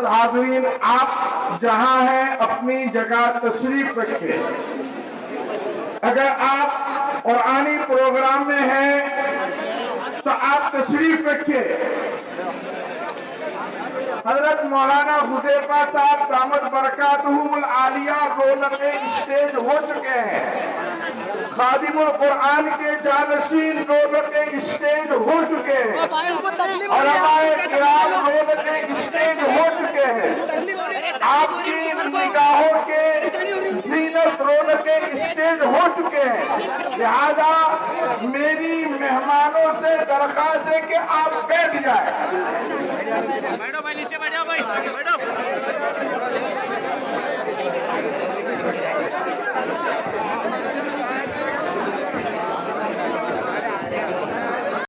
हाज़रीन, आप जहां हैं अपनी जगह तशरीफ रखें। अगर आप कुरानी प्रोग्राम में हैं तो आप तशरीफ रखें। हजरत मौलाना हुज़ैफा साहब दामत बरकातुहुमुल आलिया रौनक स्टेज हो चुके हैं। खादिमुल कुरान के जानशीन रौनक स्टेज हो चुके हैं और हमारे किराम रौनक स्टेज हो चुके हैं। आपकी निगाहों के जीनत रौनक स्टेज हो चुके हैं। लिहाजा मेरी मेहमानों से दरख्वास्त है कि आप बैठ जाए। बैठो भाई, नीचे बैठो भाई, बैठो।